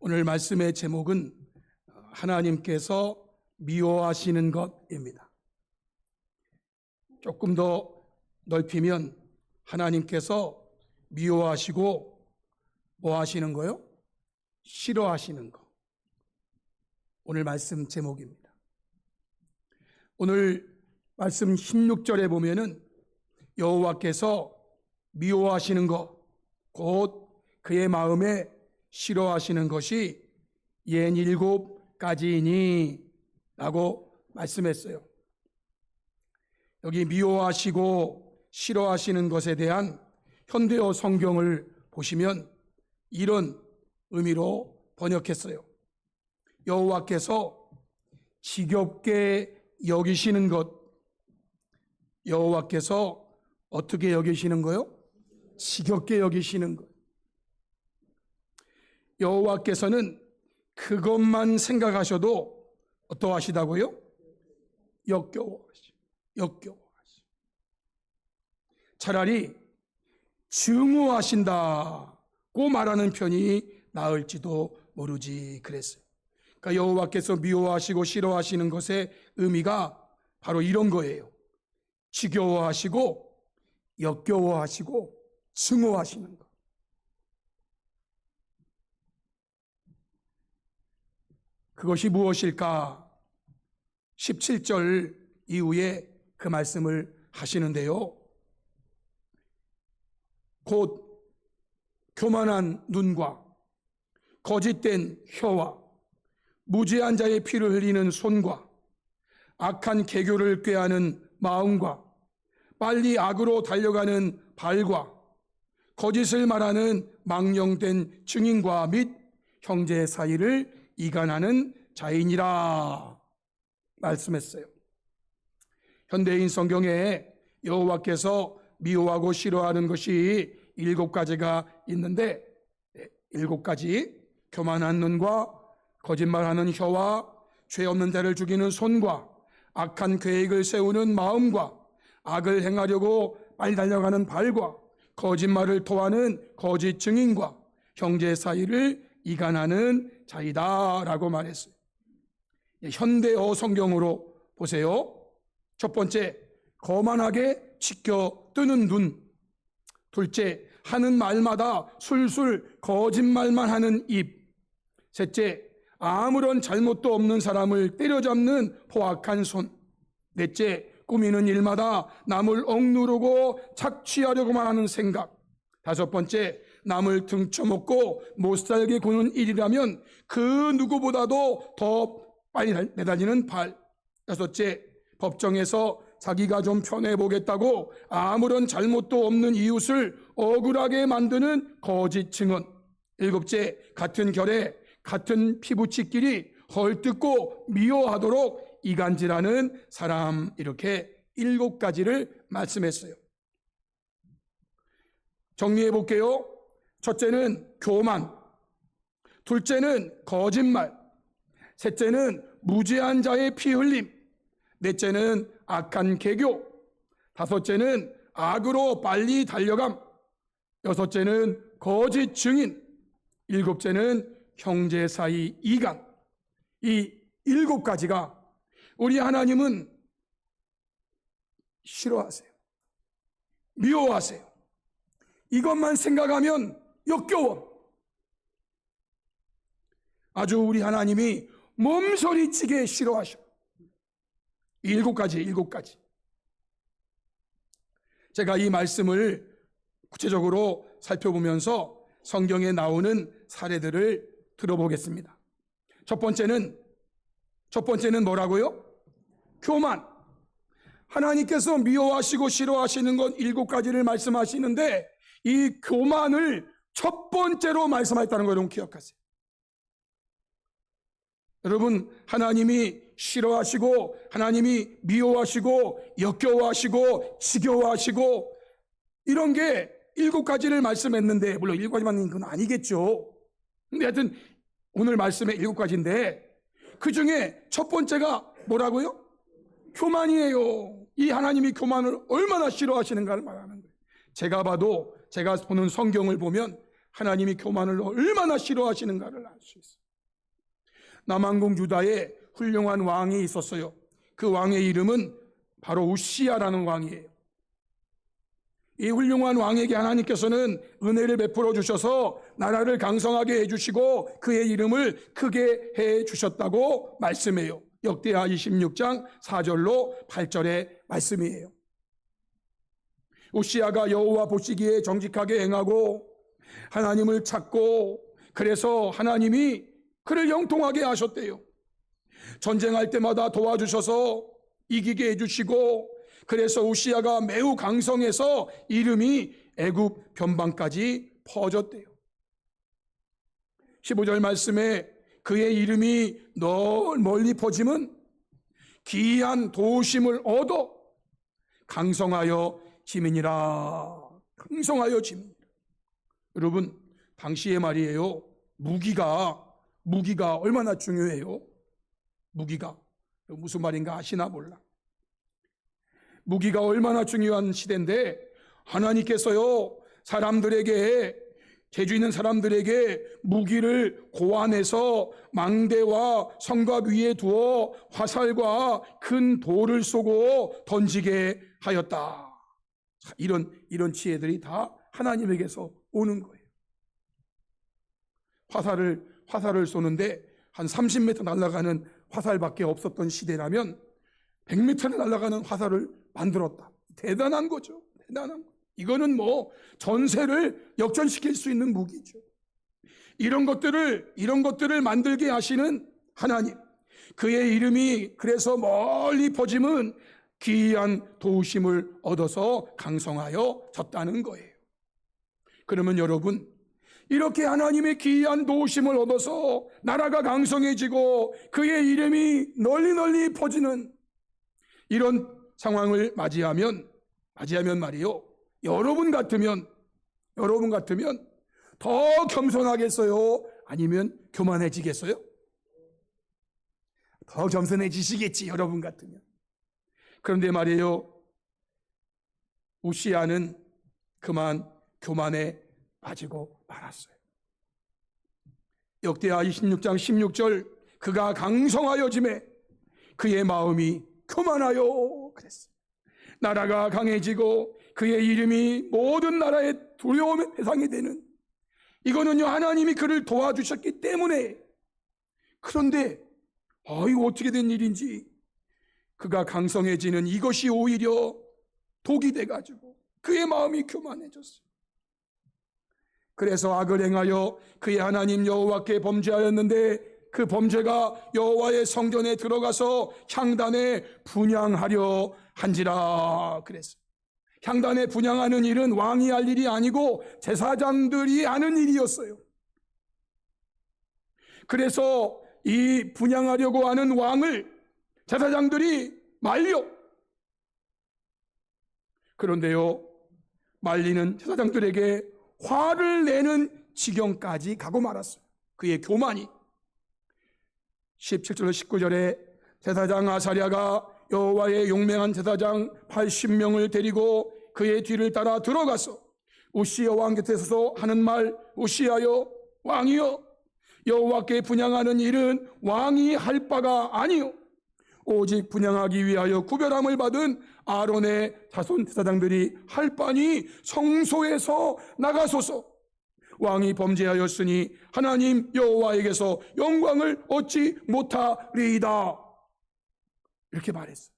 오늘 말씀의 제목은 하나님께서 미워하시는 것입니다. 조금 더 넓히면 하나님께서 미워하시고 뭐 하시는 거요? 싫어하시는 것. 오늘 말씀 제목입니다. 오늘 말씀 16절에 보면은 여호와께서 미워하시는 것, 곧 그의 마음에 싫어하시는 것이 옌 7가지이니 라고 말씀했어요. 여기 미워하시고 싫어하시는 것에 대한 현대어 성경을 보시면 이런 의미로 번역했어요. 여호와께서 지겹게 여기시는 것. 여호와께서 어떻게 여기시는 거요? 지겹게 여기시는 것. 여호와께서는 그것만 생각하셔도 어떠하시다고요? 역겨워하시. 차라리 증오하신다고 말하는 편이 나을지도 모르지 그랬어요. 그러니까 여호와께서 미워하시고 싫어하시는 것의 의미가 바로 이런 거예요. 지겨워하시고 역겨워하시고 증오하시는 것. 그것이 무엇일까? 17절 이후에 그 말씀을 하시는데요. 곧 교만한 눈과 거짓된 혀와 무죄한 자의 피를 흘리는 손과 악한 계교를 꾀하는 마음과 빨리 악으로 달려가는 발과 거짓을 말하는 망령된 증인과 및 형제 사이를 이간하는 자인이라 말씀했어요. 현대인 성경에 여호와께서 미워하고 싫어하는 것이 7가지가 있는데 7가지, 교만한 눈과 거짓말하는 혀와 죄 없는 자를 죽이는 손과 악한 계획을 세우는 마음과 악을 행하려고 빨리 달려가는 발과 거짓말을 토하는 거짓 증인과 형제 사이를 이간하는 자이다 라고 말했어요. 현대어 성경으로 보세요. 첫 번째, 거만하게 지켜 뜨는 눈. 둘째, 하는 말마다 술술 거짓말만 하는 입. 셋째, 아무런 잘못도 없는 사람을 때려잡는 포악한 손. 넷째, 꾸미는 일마다 남을 억누르고 착취하려고만 하는 생각. 다섯 번째, 남을 등쳐먹고 못살게 구는 일이라면 그 누구보다도 더 빨리 내달리는 발. 여섯째, 법정에서 자기가 좀 편해보겠다고 아무런 잘못도 없는 이웃을 억울하게 만드는 거짓 증언. 일곱째, 같은 결에 같은 피부치끼리 헐뜯고 미워하도록 이간질하는 사람. 이렇게 7가지를 말씀했어요. 정리해 볼게요. 첫째는 교만, 둘째는 거짓말, 셋째는 무죄한 자의 피 흘림, 넷째는 악한 계교, 다섯째는 악으로 빨리 달려감, 여섯째는 거짓 증인, 일곱째는 형제 사이 이간. 이 7가지가 우리 하나님은 싫어하세요. 미워하세요. 이것만 생각하면 역겨워. 아주 우리 하나님이 몸서리치게 싫어하셔. 7가지. 제가 이 말씀을 구체적으로 살펴보면서 성경에 나오는 사례들을 들어보겠습니다. 첫 번째는 뭐라고요? 교만. 하나님께서 미워하시고 싫어하시는 건 7가지를 말씀하시는데 이 교만을 첫 번째로 말씀하셨다는 걸 여러분 기억하세요. 여러분, 하나님이 싫어하시고 하나님이 미워하시고 역겨워하시고 지겨워하시고 이런 게 7가지를 말씀했는데, 물론 7가지만 있는 건 아니겠죠. 근데 하여튼 오늘 말씀의 7가지인데 그 중에 첫 번째가 뭐라고요? 교만이에요. 이 하나님이 교만을 얼마나 싫어하시는가를 말하는 거예요. 제가 보는 성경을 보면 하나님이 교만을 얼마나 싫어하시는가를 알 수 있어요. 남왕국 유다에 훌륭한 왕이 있었어요. 그 왕의 이름은 바로 우시야라는 왕이에요. 이 훌륭한 왕에게 하나님께서는 은혜를 베풀어 주셔서 나라를 강성하게 해주시고 그의 이름을 크게 해주셨다고 말씀해요. 역대하 26장 4절로 8절의 말씀이에요. 우시야가 여호와 보시기에 정직하게 행하고 하나님을 찾고, 그래서 하나님이 그를 영통하게 하셨대요. 전쟁할 때마다 도와주셔서 이기게 해주시고, 그래서 우시야가 매우 강성해서 이름이 애굽 변방까지 퍼졌대요. 15절 말씀에 그의 이름이 멀리 퍼짐은 기이한 도심을 얻어 강성하여 지민이라. 강성하여 지민. 여러분, 당시에 말이에요, 무기가 얼마나 중요해요? 무기가 무슨 말인가 아시나 몰라. 무기가 얼마나 중요한 시대인데 하나님께서요, 사람들에게, 재주 있는 사람들에게 무기를 고안해서 망대와 성곽 위에 두어 화살과 큰 돌을 쏘고 던지게 하였다. 이런 지혜들이 다 하나님에게서 오는 거예요. 화살을 쏘는데 한 30m 날아가는 화살밖에 없었던 시대라면 100m를 날아가는 화살을 만들었다. 대단한 거죠. 대단한 거. 이거는 뭐 전세를 역전시킬 수 있는 무기죠. 이런 것들을 만들게 하시는 하나님, 그의 이름이 그래서 멀리 퍼짐은 기이한 도우심을 얻어서 강성하여 졌다는 거예요. 그러면 여러분, 이렇게 하나님의 기이한 도우심을 얻어서 나라가 강성해지고 그의 이름이 널리 퍼지는 이런 상황을 맞이하면 말이요, 여러분 같으면 더 겸손하겠어요? 아니면 교만해지겠어요? 더 겸손해지시겠지, 여러분 같으면. 그런데 말이에요, 우시야는 그만 교만에 빠지고 말았어요. 역대하 26장 16절, 그가 강성하여 짐에 그의 마음이 교만하여 그랬어요. 나라가 강해지고 그의 이름이 모든 나라의 두려움의 대상이 되는, 이거는요, 하나님이 그를 도와주셨기 때문에. 그런데 이거 어떻게 된 일인지, 그가 강성해지는 이것이 오히려 독이 돼가지고 그의 마음이 교만해졌어요. 그래서 악을 행하여 그의 하나님 여호와께 범죄하였는데 그 범죄가 여호와의 성전에 들어가서 향단에 분향하려 한지라 그랬어요. 향단에 분향하는 일은 왕이 할 일이 아니고 제사장들이 하는 일이었어요. 그래서 이 분향하려고 하는 왕을 제사장들이 말려. 그런데요, 말리는 제사장들에게 화를 내는 지경까지 가고 말았어요. 그의 교만이. 17절 19절에 제사장 아사랴가 여호와의 용맹한 제사장 80명을 데리고 그의 뒤를 따라 들어가서 우시야 왕 곁에 서서 하는 말, 우시야여 왕이여, 여호와께 분향하는 일은 왕이 할 바가 아니요 오직 분향하기 위하여 구별함을 받은 아론의 자손 제사장들이 할 바니 성소에서 나가소서. 왕이 범죄하였으니 하나님 여호와에게서 영광을 얻지 못하리이다. 이렇게 말했어요.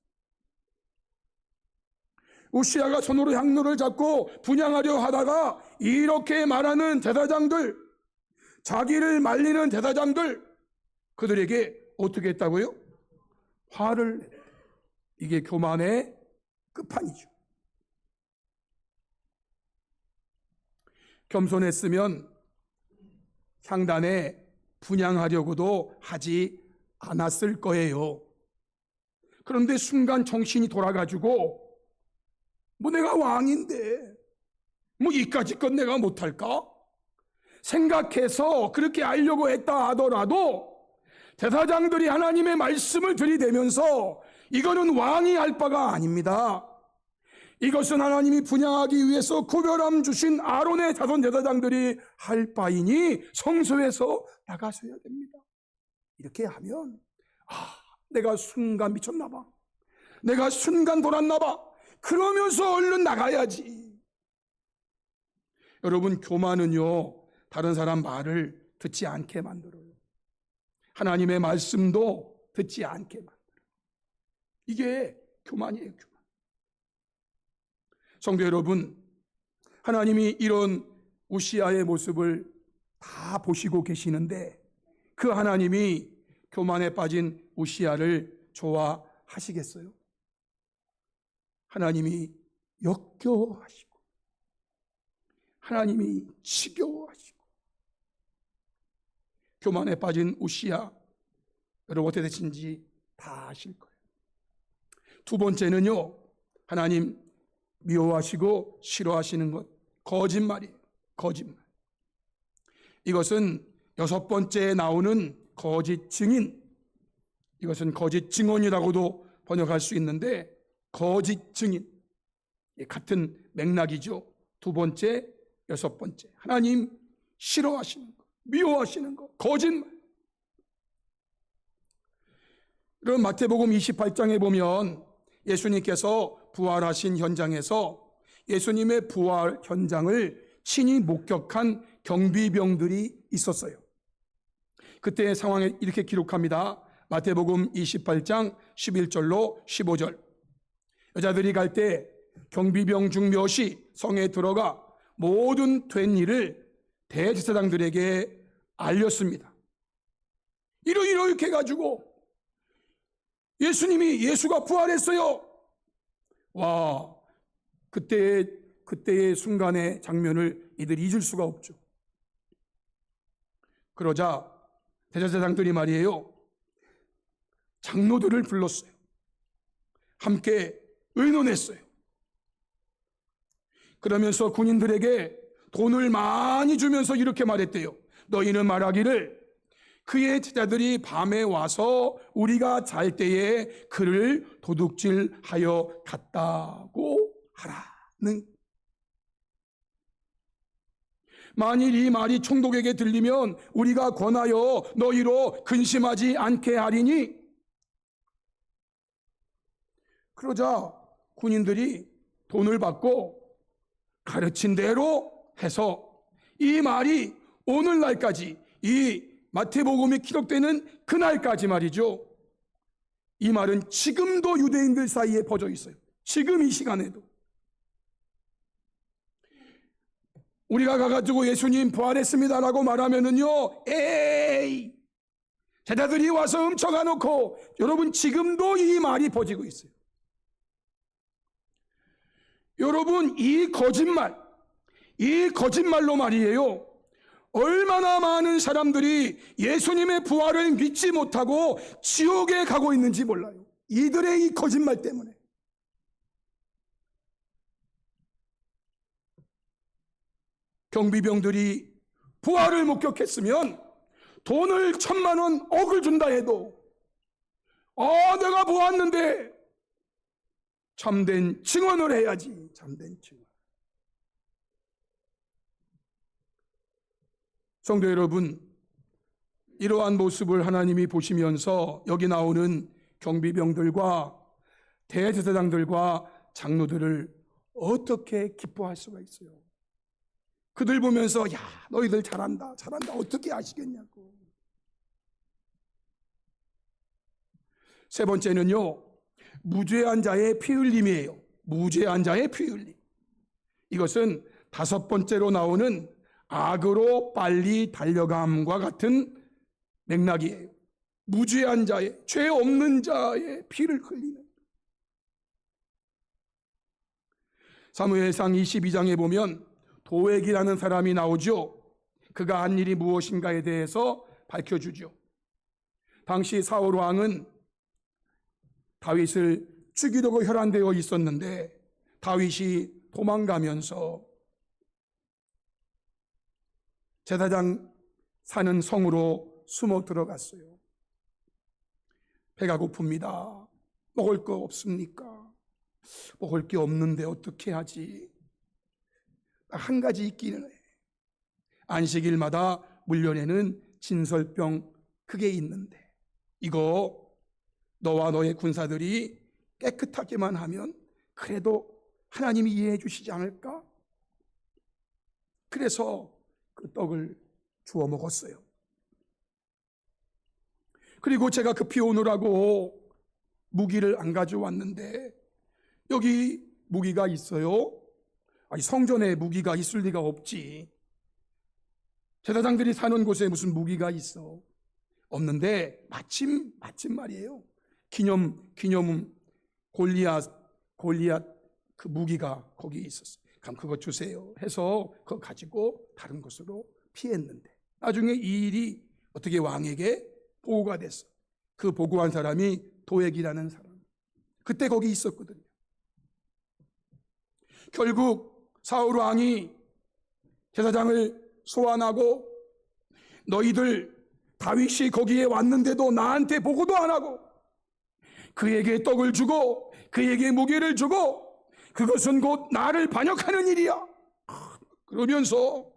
우시야가 손으로 향로를 잡고 분향하려 하다가 이렇게 말하는 제사장들, 자기를 말리는 제사장들, 그들에게 어떻게 했다고요? 화를 냈다. 이게 교만의 끝판이죠. 겸손했으면 향단에 분향하려고도 하지 않았을 거예요. 그런데 순간 정신이 돌아가지고 내가 왕인데 이까짓 건 내가 못할까? 생각해서 그렇게 하려고 했다 하더라도 제사장들이 하나님의 말씀을 들이대면서 이거는 왕이 할 바가 아닙니다. 이것은 하나님이 분향하기 위해서 구별함 주신 아론의 자손 제사장들이 할 바이니 성소에서 나가셔야 됩니다. 이렇게 하면 내가 순간 미쳤나 봐, 내가 순간 돌았나 봐, 그러면서 얼른 나가야지. 여러분, 교만은요 다른 사람 말을 듣지 않게 만들어요. 하나님의 말씀도 듣지 않게 만들어요. 이게 교만이에요, 교만. 성도 여러분, 하나님이 이런 우시아의 모습을 다 보시고 계시는데 그 하나님이 교만에 빠진 우시아를 좋아하시겠어요? 하나님이 역겨워하시고 하나님이 지겨워하시고 교만에 빠진 우시아, 여러분 어떻게 되신지 다 아실 거예요. 두 번째는요, 하나님 미워하시고 싫어하시는 것, 거짓말이에요. 거짓말. 이것은 여섯 번째에 나오는 거짓 증인, 이것은 거짓 증언이라고도 번역할 수 있는데 거짓 증인, 같은 맥락이죠. 두 번째, 여섯 번째. 하나님 싫어하시는 것, 미워하시는 것, 거짓말. 그럼 마태복음 28장에 보면 예수님께서 부활하신 현장에서 예수님의 부활 현장을 친히 목격한 경비병들이 있었어요. 그때의 상황을 이렇게 기록합니다. 마태복음 28장 11절로 15절. 여자들이 갈 때 경비병 중 몇이 성에 들어가 모든 된 일을 대제사장들에게 알렸습니다. 이렇게 해가지고 예수가 부활했어요. 와, 그때의 순간의 장면을 이들이 잊을 수가 없죠. 그러자 대제사장들이 말이에요, 장로들을 불렀어요. 함께 의논했어요. 그러면서 군인들에게 돈을 많이 주면서 이렇게 말했대요. 너희는 말하기를 그의 제자들이 밤에 와서 우리가 잘 때에 그를 도둑질하여 갔다고 하라는. 만일 이 말이 총독에게 들리면 우리가 권하여 너희로 근심하지 않게 하리니. 그러자 군인들이 돈을 받고 가르친 대로 해서 이 말이 오늘날까지, 이 마태복음이 기록되는 그날까지 말이죠, 이 말은 지금도 유대인들 사이에 퍼져 있어요. 지금 이 시간에도 우리가 가가지고 예수님 부활했습니다라고 말하면은요, 에이, 제자들이 와서 훔쳐가 놓고, 여러분 지금도 이 말이 퍼지고 있어요. 여러분 이 거짓말로 말이에요, 얼마나 많은 사람들이 예수님의 부활을 믿지 못하고 지옥에 가고 있는지 몰라요. 이들의 이 거짓말 때문에. 경비병들이 부활을 목격했으면 돈을 1,000,000원, 억을 준다 해도 내가 보았는데 참된 증언을 해야지. 참된 증언. 성도 여러분, 이러한 모습을 하나님이 보시면서 여기 나오는 경비병들과 대제사장들과 장로들을 어떻게 기뻐할 수가 있어요? 그들 보면서 야, 너희들 잘한다 어떻게 아시겠냐고. 세 번째는요, 무죄한 자의 피 흘림이에요. 무죄한 자의 피 흘림. 이것은 다섯 번째로 나오는 악으로 빨리 달려감과 같은 맥락이에요. 무죄한 자의, 죄 없는 자의 피를 흘리는. 사무엘상 22장에 보면 도액이라는 사람이 나오죠. 그가 한 일이 무엇인가에 대해서 밝혀주죠. 당시 사울 왕은 다윗을 죽이려고 혈안되어 있었는데 다윗이 도망가면서 제사장 사는 성으로 숨어 들어갔어요. 배가 고픕니다. 먹을 거 없습니까? 먹을 게 없는데 어떻게 하지? 한 가지 있기는 해. 안식일마다 물려내는 진설병 그게 있는데 이거 너와 너의 군사들이 깨끗하게만 하면 그래도 하나님이 이해해 주시지 않을까? 그래서 그 떡을 주워 먹었어요. 그리고 제가 급히 오느라고 무기를 안 가져왔는데 여기 무기가 있어요. 아니, 성전에 무기가 있을 리가 없지. 제사장들이 사는 곳에 무슨 무기가 있어? 없는데 마침 말이에요. 기념 골리앗 그 무기가 거기 있었어요. 그럼 그거 주세요 해서 그거 가지고 다른 곳으로 피했는데 나중에 이 일이 어떻게 왕에게 보고가 됐어. 그 보고한 사람이 도액이라는 사람. 그때 거기 있었거든요. 결국 사울 왕이 제사장을 소환하고 너희들 다윗이 거기에 왔는데도 나한테 보고도 안 하고 그에게 떡을 주고 그에게 무기를 주고 그것은 곧 나를 반역하는 일이야. 그러면서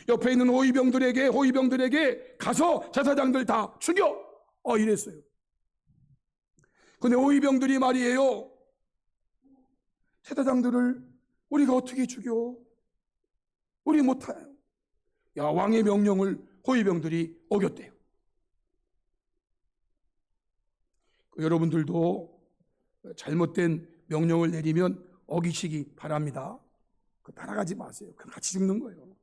옆에 있는 호위병들에게 가서 제사장들 다 죽여 이랬어요. 근데 호위병들이 말이에요, 제사장들을 우리가 어떻게 죽여? 우리 못해요. 야, 왕의 명령을 호위병들이 어겼대요. 여러분들도 잘못된 명령을 내리면 어기시기 바랍니다. 따라가지 마세요. 그럼 같이 죽는 거예요.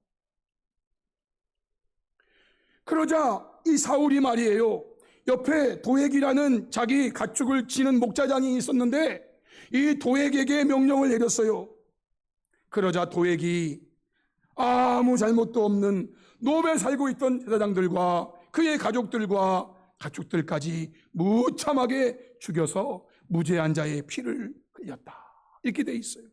그러자 이 사울이 말이에요, 옆에 도액이라는 자기 가축을 치는 목자장이 있었는데 이 도액에게 명령을 내렸어요. 그러자 도액이 아무 잘못도 없는 노베 살고 있던 제사장들과 그의 가족들까지 무참하게 죽여서 무죄한 자의 피를 흘렸다. 이렇게 돼 있어요.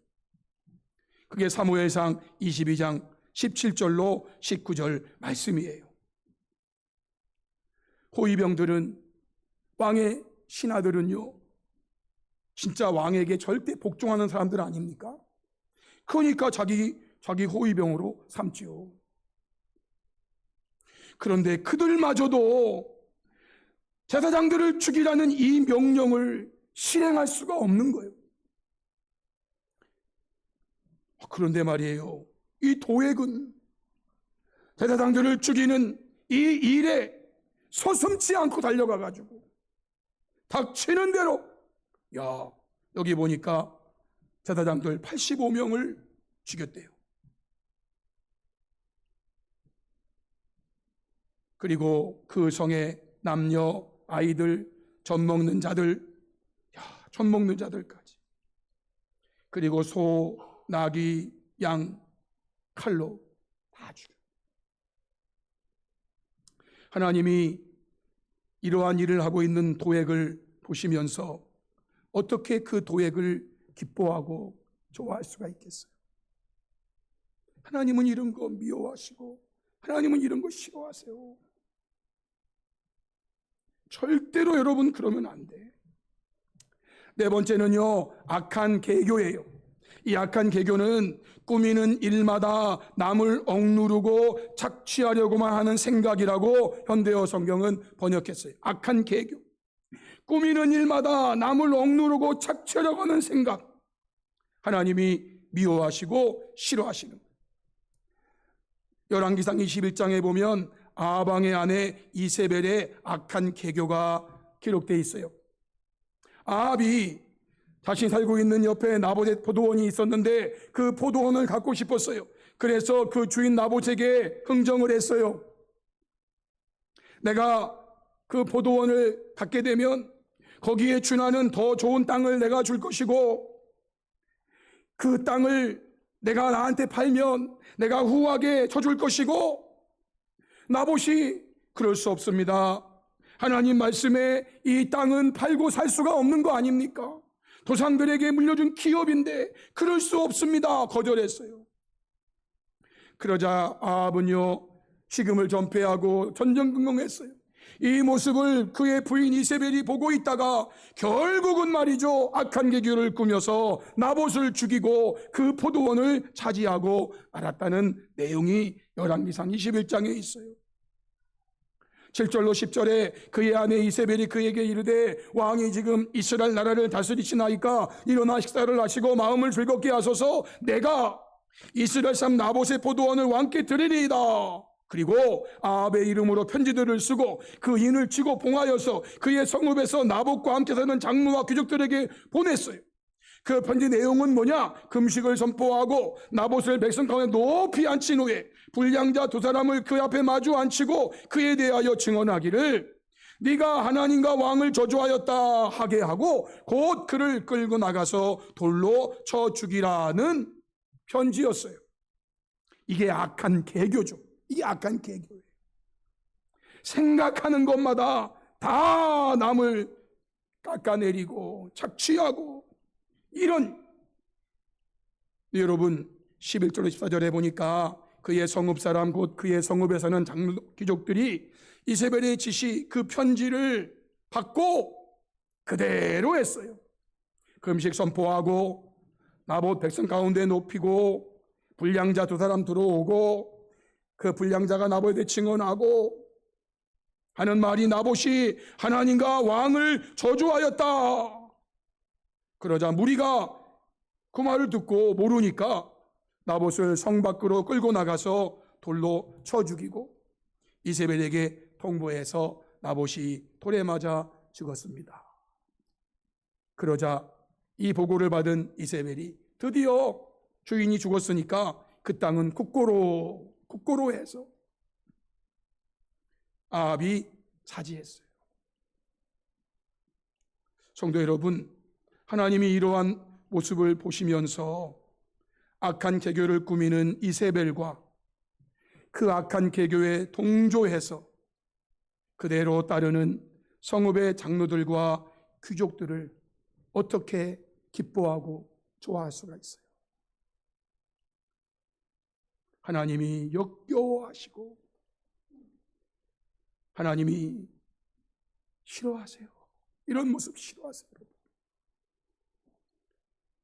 그게 사무엘상 22장 17절로 19절 말씀이에요. 호위병들은, 왕의 신하들은요, 진짜 왕에게 절대 복종하는 사람들 아닙니까? 그러니까 자기 호위병으로 삼지요. 그런데 그들마저도 제사장들을 죽이라는 이 명령을 실행할 수가 없는 거예요. 그런데 말이에요, 이 도액은 제사장들을 죽이는 이 일에 서슴지 않고 달려가가지고 닥치는 대로, 야, 여기 보니까 제사장들 85명을 죽였대요. 그리고 그 성에 남녀, 아이들, 젖 먹는 자들까지, 그리고 소, 나귀, 양 칼로 다 죽여. 하나님이 이러한 일을 하고 있는 도액을 보시면서 어떻게 그 도액을 기뻐하고 좋아할 수가 있겠어요? 하나님은 이런 거 미워하시고 하나님은 이런 거 싫어하세요. 절대로 여러분 그러면 안 돼. 네 번째는요, 악한 계교예요. 이 악한 계교는 꾸미는 일마다 남을 억누르고 착취하려고만 하는 생각이라고 현대어 성경은 번역했어요. 악한 계교. 꾸미는 일마다 남을 억누르고 착취하려고 하는 생각. 하나님이 미워하시고 싫어하시는 거예요. 열왕기상 21장에 보면 아방의 아내 이세벨의 악한 계교가 기록되어 있어요. 아합이 자신이 살고 있는 옆에 나봇의 포도원이 있었는데 그 포도원을 갖고 싶었어요. 그래서 그 주인 나봇에게 흥정을 했어요. 내가 그 포도원을 갖게 되면 거기에 준하는 더 좋은 땅을 내가 줄 것이고 그 땅을 내가 나한테 팔면 내가 후하게 쳐줄 것이고, 나봇이 그럴 수 없습니다. 하나님 말씀에 이 땅은 팔고 살 수가 없는 거 아닙니까? 조상들에게 물려준 기업인데 그럴 수 없습니다. 거절했어요. 그러자 아합은요, 식음을 전폐하고 전전긍긍했어요. 이 모습을 그의 부인 이세벨이 보고 있다가 결국은 말이죠, 악한 계교를 꾸며서 나봇을 죽이고 그 포도원을 차지하고 말았다는 내용이 열왕기상 21장에 있어요. 7절로 10절에 그의 아내 이세벨이 그에게 이르되 왕이 지금 이스라엘 나라를 다스리시나이까 일어나 식사를 하시고 마음을 즐겁게 하소서. 내가 이스라엘 사람 나봇의 포도원을 왕께 드리리이다. 그리고 아합의 이름으로 편지들을 쓰고 그 인을 치고 봉하여서 그의 성읍에서 나봇과 함께 사는 장로와 귀족들에게 보냈어요. 그 편지 내용은 뭐냐? 금식을 선포하고 나봇을 백성 가운데 높이 앉힌 후에 불량자 두 사람을 그 앞에 마주 앉히고 그에 대하여 증언하기를 네가 하나님과 왕을 저주하였다 하게 하고 곧 그를 끌고 나가서 돌로 쳐 죽이라는 편지였어요. 이게 악한 개교죠. 이게 악한 개교예요. 생각하는 것마다 다 남을 깎아내리고 착취하고 이런. 여러분 11절 14절에 보니까 그의 성읍 사람 곧 그의 성읍에 사는 장로 귀족들이 이세벨의 지시 그 편지를 받고 그대로 했어요. 금식 선포하고 나봇 백성 가운데 높이고 불량자 두 사람 들어오고 그 불량자가 나봇에 증언하고 하는 말이 나봇이 하나님과 왕을 저주하였다. 그러자 무리가 그 말을 듣고 모르니까 나봇을 성 밖으로 끌고 나가서 돌로 쳐 죽이고 이세벨에게 통보해서 나봇이 돌에 맞아 죽었습니다. 그러자 이 보고를 받은 이세벨이 드디어 주인이 죽었으니까 그 땅은 국고로 해서 아합이 차지했어요. 성도 여러분, 하나님이 이러한 모습을 보시면서 악한 계교를 꾸미는 이세벨과 그 악한 계교에 동조해서 그대로 따르는 성읍의 장로들과 귀족들을 어떻게 기뻐하고 좋아할 수가 있어요? 하나님이 역겨워하시고 하나님이 싫어하세요. 이런 모습 싫어하세요.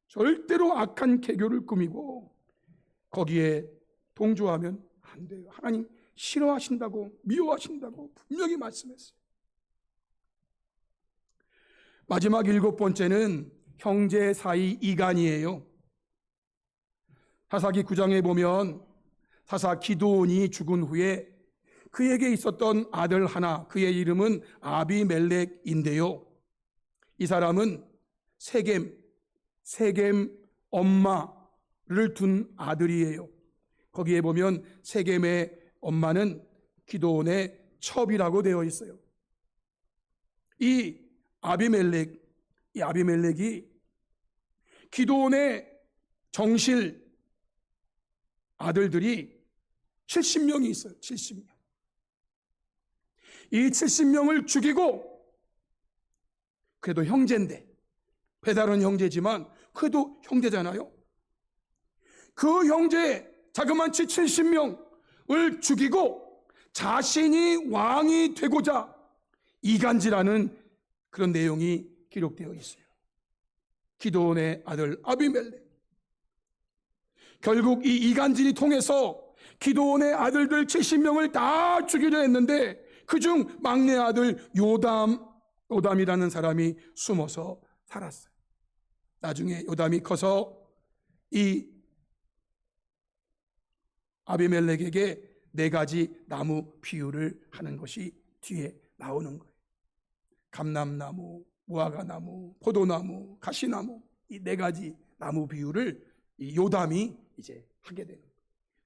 절대로 악한 계교를 꾸미고 거기에 동조하면 안 돼요. 하나님 싫어하신다고, 미워하신다고 분명히 말씀했어요. 마지막 7번째는 형제 사이 이간이에요. 사사기 9장에 보면 사사 기드온이 죽은 후에 그에게 있었던 아들 하나, 그의 이름은 아비멜렉인데요. 이 사람은 세겜 엄마를 둔 아들이에요. 거기에 보면 세겜의 엄마는 기드온의 첩이라고 되어 있어요. 이 아비멜렉이 기드온의 정실 아들들이 70명이 있어요. 70명. 이 70명을 죽이고, 그래도 형제인데, 배다른 형제지만 그래도 형제잖아요. 그 형제 자그만치 70명을 죽이고 자신이 왕이 되고자 이간질하는 그런 내용이 기록되어 있어요. 기드온의 아들 아비멜렉. 결국 이 이간질이 통해서 기드온의 아들들 70명을 다 죽이려 했는데 그중 막내 아들 요담이라는 사람이 숨어서 살았어요. 나중에 요담이 커서 이 아비멜렉에게 4가지 나무 비유를 하는 것이 뒤에 나오는 거예요. 감람나무, 무화과나무, 포도나무, 가시나무, 이 4가지 나무 비유를 이 요담이 이제 하게 되는 거예요.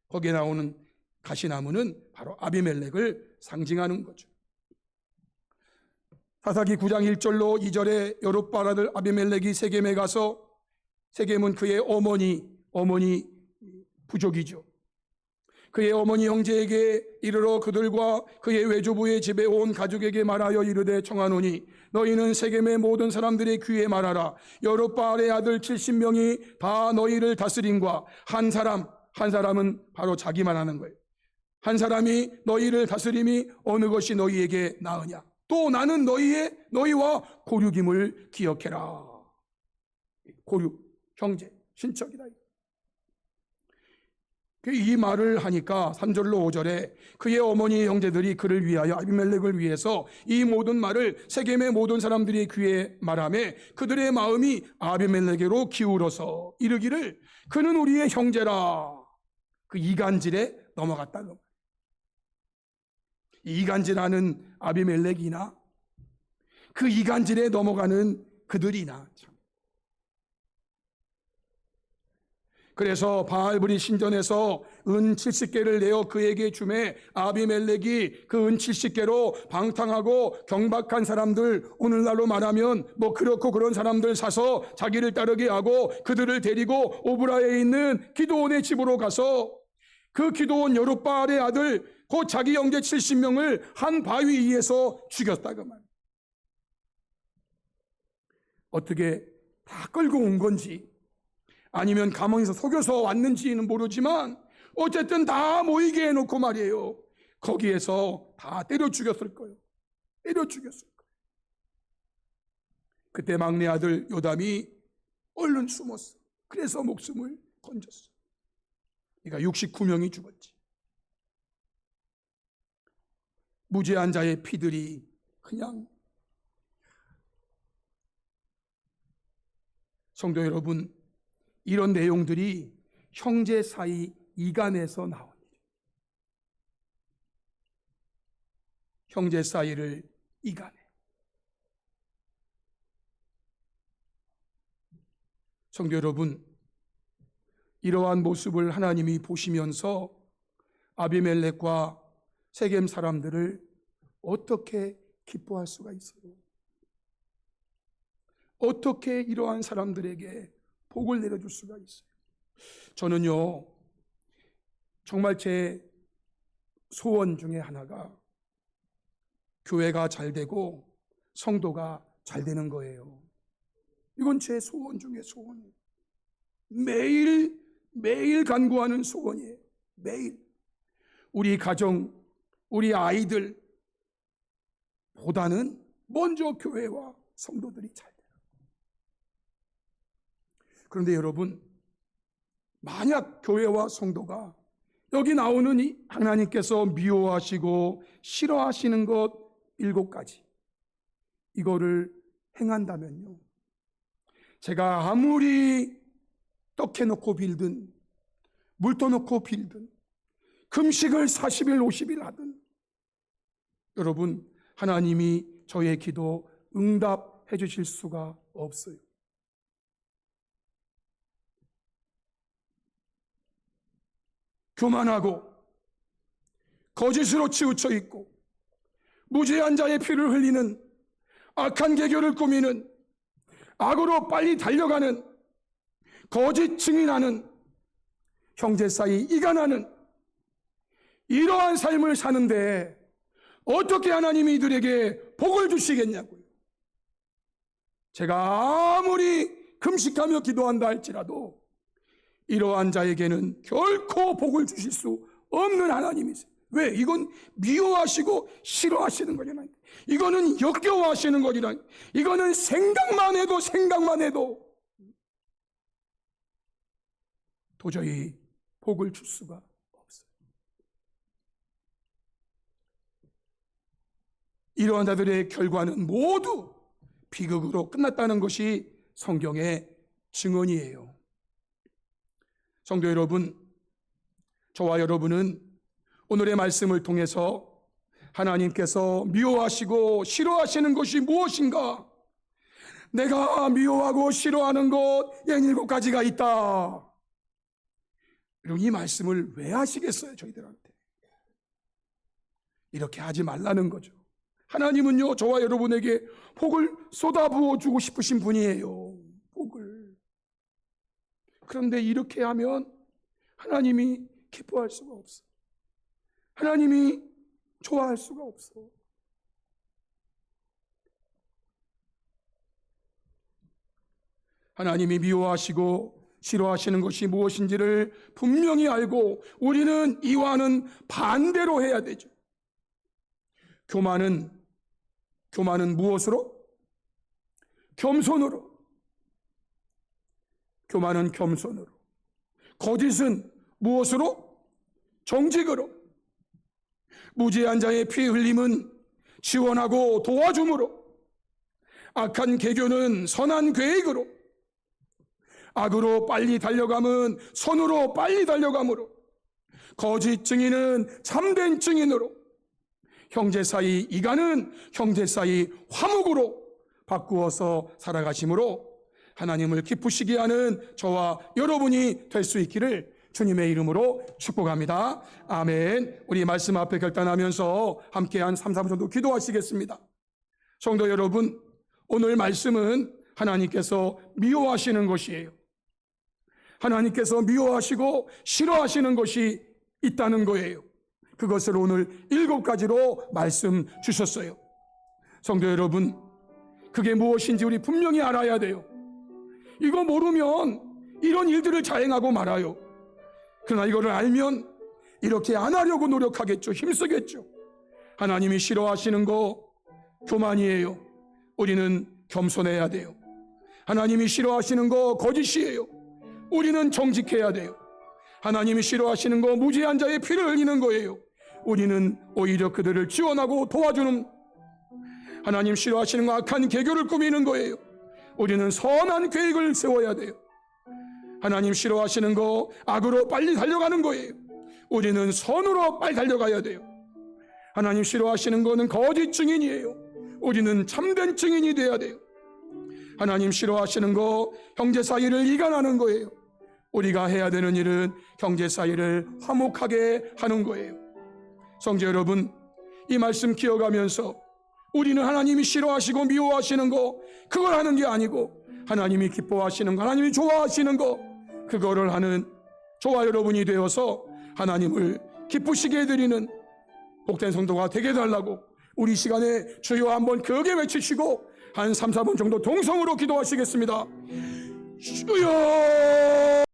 거기에 나오는 가시나무는 바로 아비멜렉을 상징하는 거죠. 사사기 9장 1절로 2절에 여룻바알 아들 아비멜렉이 세겜에 가서, 세겜은 그의 어머니 부족이죠. 그의 어머니 형제에게 이르러 그들과 그의 외조부의 집에 온 가족에게 말하여 이르되 청하노니 너희는 세겜의 모든 사람들의 귀에 말하라. 여룻바알의 아들 70명이 다 너희를 다스림과 한 사람은 바로 자기만 하는 거예요. 한 사람이 너희를 다스림이 어느 것이 너희에게 나으냐? 또 나는 너희와 고륙임을 기억해라. 고륙, 형제, 친척이다. 이 말을 하니까 3절로 5절에 그의 어머니 형제들이 그를 위하여 아비멜렉을 위해서 이 모든 말을 세겜의 모든 사람들이 귀에 말하매 그들의 마음이 아비멜렉에게로 기울어서 이르기를 그는 우리의 형제라. 그 이간질에 넘어갔다. 이간질하는 아비멜렉이나 그 이간질에 넘어가는 그들이나 참. 그래서 바알브리 신전에서 은 70개를 내어 그에게 주매 아비멜렉이 그 은 70개로 방탕하고 경박한 사람들, 오늘날로 말하면 뭐 그렇고 그런 사람들 사서 자기를 따르게 하고 그들을 데리고 오브라에 있는 기드온의 집으로 가서 그 기드온 여룻바알의 아들 곧 자기 형제 70명을 한 바위 위에서 죽였다 그 말. 어떻게 다 끌고 온 건지 아니면 가문에서 속여서 왔는지는 모르지만 어쨌든 다 모이게 해놓고 말이에요. 거기에서 다 때려 죽였을 거예요. 때려 죽였을 거예요. 그때 막내 아들 요담이 얼른 숨었어. 그래서 목숨을 건졌어. 그러니까 69명이 죽었지. 무죄한 자의 피들이 그냥. 성도 여러분, 이런 내용들이 형제 사이 이간에서 나온 일이에요. 형제 사이를 이간해. 성도 여러분, 이러한 모습을 하나님이 보시면서 아비멜렉과 세겜 사람들을 어떻게 기뻐할 수가 있어요? 어떻게 이러한 사람들에게 복을 내려줄 수가 있어요? 저는요, 정말 제 소원 중에 하나가 교회가 잘 되고 성도가 잘 되는 거예요. 이건 제 소원 중에 소원이에요. 매일 간구하는 소원이에요. 매일. 우리 가정, 우리 아이들 보다는 먼저 교회와 성도들이 잘 돼요. 그런데 여러분, 만약 교회와 성도가 여기 나오는 이 하나님께서 미워하시고 싫어하시는 것 7가지, 이거를 행한다면요, 제가 아무리 떡해놓고 빌든 물 떠놓고 빌든 금식을 40일 50일 하든 여러분, 하나님이 저의 기도 응답해 주실 수가 없어요. 교만하고 거짓으로 치우쳐 있고 무죄한 자의 피를 흘리는 악한 계교를 꾸미는 악으로 빨리 달려가는 거짓 증인하는 형제 사이 이간하는 이러한 삶을 사는데 어떻게 하나님이 이들에게 복을 주시겠냐고요. 제가 아무리 금식하며 기도한다 할지라도 이러한 자에게는 결코 복을 주실 수 없는 하나님이세요. 왜? 이건 미워하시고 싫어하시는 거잖아요. 이거는 역겨워하시는 거잖아요. 이거는 생각만 해도 도저히 복을 줄 수가 없어요. 이러한 자들의 결과는 모두 비극으로 끝났다는 것이 성경의 증언이에요. 성도 여러분, 저와 여러분은 오늘의 말씀을 통해서 하나님께서 미워하시고 싫어하시는 것이 무엇인가? 내가 미워하고 싫어하는 것 7가지가 있다. 여러분, 이 말씀을 왜 하시겠어요? 저희들한테 이렇게 하지 말라는 거죠. 하나님은요, 저와 여러분에게 복을 쏟아부어 주고 싶으신 분이에요. 복을. 그런데 이렇게 하면 하나님이 기뻐할 수가 없어. 하나님이 좋아할 수가 없어. 하나님이 미워하시고 싫어하시는 것이 무엇인지를 분명히 알고 우리는 이와는 반대로 해야 되죠. 교만은 무엇으로? 겸손으로. 교만은 겸손으로. 거짓은 무엇으로? 정직으로. 무죄한 자의 피 흘림은 지원하고 도와줌으로. 악한 계교는 선한 계획으로. 악으로 빨리 달려감은 선으로 빨리 달려감으로. 거짓 증인은 참된 증인으로. 형제 사이 이간은 형제 사이 화목으로 바꾸어서 살아가심으로 하나님을 기쁘시게 하는 저와 여러분이 될 수 있기를 주님의 이름으로 축복합니다. 아멘. 우리 말씀 앞에 결단하면서 함께 한 3-4분 정도 기도하시겠습니다. 성도 여러분, 오늘 말씀은 하나님께서 미워하시는 것이에요. 하나님께서 미워하시고 싫어하시는 것이 있다는 거예요. 그것을 오늘 7가지로 말씀 주셨어요. 성도 여러분, 그게 무엇인지 우리 분명히 알아야 돼요. 이거 모르면 이런 일들을 자행하고 말아요. 그러나 이거를 알면 이렇게 안 하려고 노력하겠죠. 힘쓰겠죠. 하나님이 싫어하시는 거 교만이에요. 우리는 겸손해야 돼요. 하나님이 싫어하시는 거 거짓이에요. 우리는 정직해야 돼요. 하나님이 싫어하시는 거 무죄한 자의 피를 흘리는 거예요. 우리는 오히려 그들을 지원하고 도와주는, 하나님 싫어하시는 거 악한 계교를 꾸미는 거예요. 우리는 선한 계획을 세워야 돼요. 하나님 싫어하시는 거 악으로 빨리 달려가는 거예요. 우리는 선으로 빨리 달려가야 돼요. 하나님 싫어하시는 거는 거짓 증인이에요. 우리는 참된 증인이 돼야 돼요. 하나님 싫어하시는 거 형제 사이를 이간하는 거예요. 우리가 해야 되는 일은 형제 사이를 화목하게 하는 거예요. 성도 여러분, 이 말씀 기억하면서 우리는 하나님이 싫어하시고 미워하시는 거 그걸 하는 게 아니고 하나님이 기뻐하시는 거, 하나님이 좋아하시는 거 그거를 하는 저와 여러분이 되어서 하나님을 기쁘시게 해드리는 복된 성도가 되게 해달라고 우리 시간에 주여 한번 크게 외치시고 한 3-4분 정도 동성으로 기도하시겠습니다. 주여!